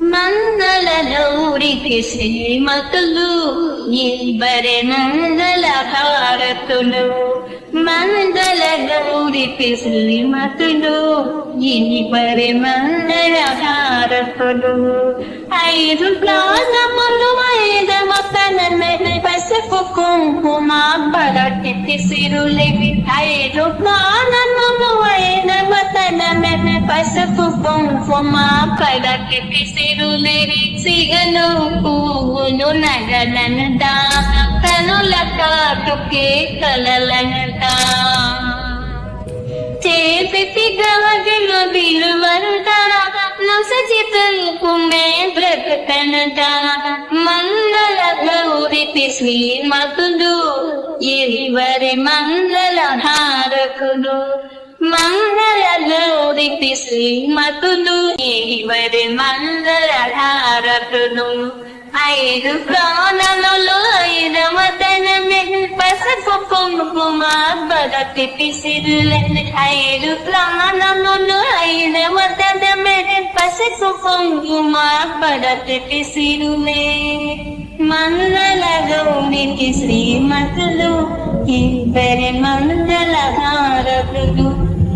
మంగళగౌరికి శ్రీమతులు ఇబ్బరి మంగళ హారతులు మంగళగౌరికి శ్రీమతులు ఇబ్బరి మంగళ హారతులు ఐదు ప్రాణములు ఐదమతనమే పసుపు కుంకుమ పరటి సిరులివి ఐదు ప్రాణములు ఐదమతనమే పసుపు కుంకుమ పరటి సిరులివి సిగలు పువ్వులు నగలనంట కనుల కాటుకే కలలనంట చేతి గవగిలో విలువంట నొసచితల్కుమే బ్రతకనంట మంగళ గౌరికి శ్రీమతులు ఇవరి మంగళ హారకులు మంగళ గౌరికి శ్రీమతులు ఇవరి మంగళ హారకులు ఐదు ప్రాణములు ఐదవతనమే పసుపు కుంకుమ బదటి సిరులని ఐదు ప్రాణములు ఐదవతనమే పసుపు కుంకుమ బదటి సిరులే మంగళ గౌరికి శ్రీమతులు ఇద్దరి మంగళ హారతులు